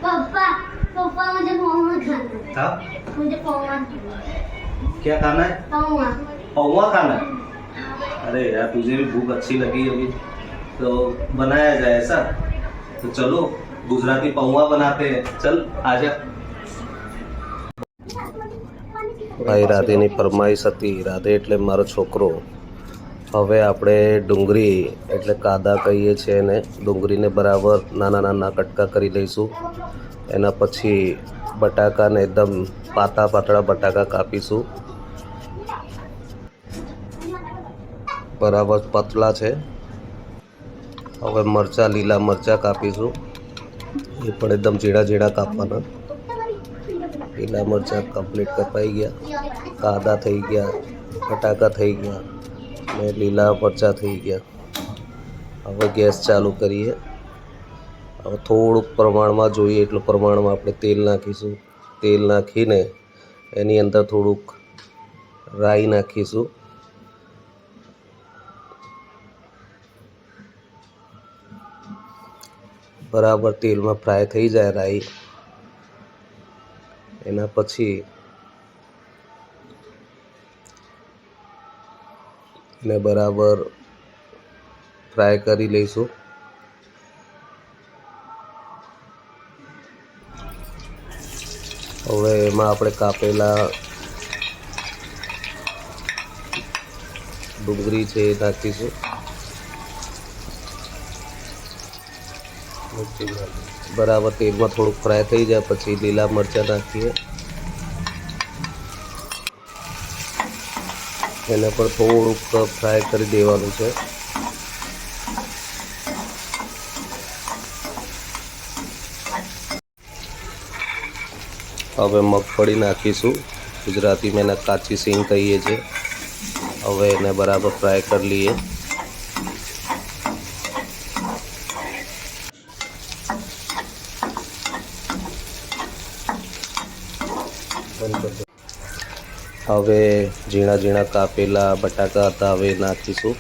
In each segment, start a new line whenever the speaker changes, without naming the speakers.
पापा पापा मुझे पोहा खाना है।
हाँ
मुझे पोहा
क्या खाना है?
पोहा
पौवा खाना है? अरे यार तुझे भी भूख अच्छी लगी अभी तो बनाया जाए ऐसा। तो चलो गुजराती पौवा बनाते हैं, चल आजा। ભાઈ રાધેની ફરમાઈશ હતી, રાધે એટલે મારો છોકરો। હવે આપણે ડુંગળી એટલે કાદા કહીએ છીએ એને, ડુંગળીને બરાબર નાના નાના કટકા કરી લઈશું। એના પછી બટાકાને એકદમ પાતળા બટાકા કાપીશું, બરાબર પતલા છે। હવે મરચાં, લીલા મરચાં કાપીશું, એ પણ એકદમ ઝીણા ઝીણા કાપવાના। લીલા મરચાં કમ્પ્લીટ કપાઈ ગયા, કાદા થઈ ગયા, બટાકા થઈ ગયા ને લીલા મરચાં થઈ ગયા। હવે ગેસ ચાલુ કરીએ। હવે થોડુંક પ્રમાણમાં જોઈએ એટલું પ્રમાણમાં આપણે તેલ નાખીશું। તેલ નાખીને એની અંદર થોડુંક રાઈ નાખીશું। બરાબર તેલમાં ફ્રાય થઈ જાય રાઈ, એના પછી એને બરાબર ફ્રાય કરી લઈશું। હવે એમાં આપણે કાપેલા ડુંગળી છે એ નાખીશું। બરાબર તેલમાં થોડુંક ફ્રાય થઈ જાય પછી લીલા મરચાં નાખીએ, એને પણ થોડુંક ફ્રાય કરી દેવાનું છે। હવે મગફળી નાખીશું, ગુજરાતીમાં એને કાચી સિંગ કહીએ છીએ। હવે એને બરાબર ફ્રાય કરી લઈએ। હવે ઝીણા ઝીણા કાપેલા બટાકા હતા હવે નાખીશું।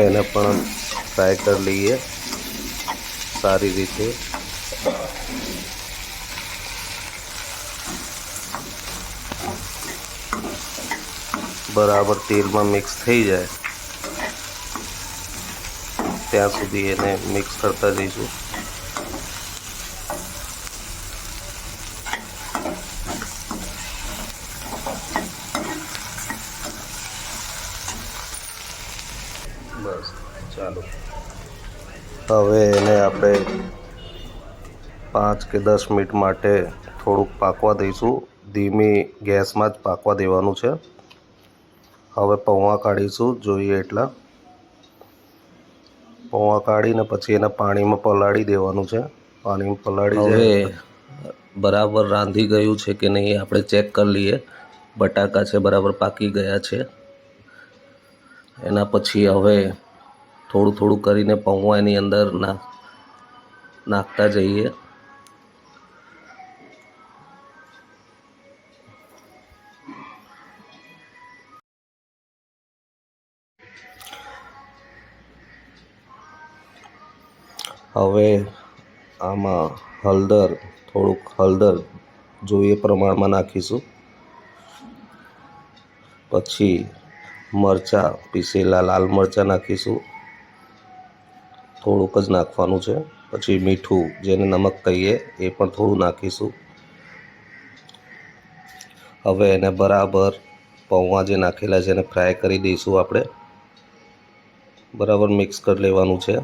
એને પણ ફ્રાય કરી લઈએ સારી રીતે। બરાબર તેલમાં મિક્સ થઈ જાય ત્યાં સુધી એને મિક્સ કરતા જઈશું। બસ ચાલો, હવે એને આપણે 5 કે 10 મિનિટ માટે થોડુંક પાકવા દઈશું। ધીમી ગેસમાં જ પાકવા દેવાનું છે। હવે પૌવા કાઢીશું, જોઈએ એટલા પૌવા કાઢીને પછી એને પાણીમાં પલાળી દેવાનું છે। પાણીમાં પલાળી જાય બરાબર રાંધી ગયું છે કે નહીં આપણે ચેક કરી લઈએ। બટાકા છે બરાબર પાકી ગયા છે। એના પછી હવે થોડું થોડું કરીને પૌવા એની અંદર નાખતા જઈએ। હવે આમાં થોડુંક હળદર જોઈએ પ્રમાણમાં નાખીશું। પછી મરચાં, પીસેલા લાલ મરચાં નાખીશું, થોડુંક જ નાખવાનું છે। પછી મીઠું જેને નમક કહીએ એ પણ થોડું નાખીશું। હવે એને બરાબર પૌવા જે નાખેલા છે એને ફ્રાય કરી દઈશું આપણે, બરાબર મિક્સ કરી લેવાનું છે।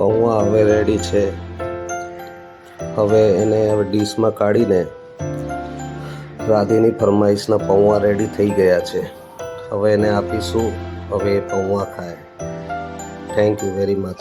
પૌવા હવે રેડી છે. હવે એને હવે ડીશમાં કાઢીને રાધેની ફરમાઈશના પૌવા રેડી થઈ ગયા છે. હવે એને આપીશું. હવે એ પૌવા ખાય. Thank you very much.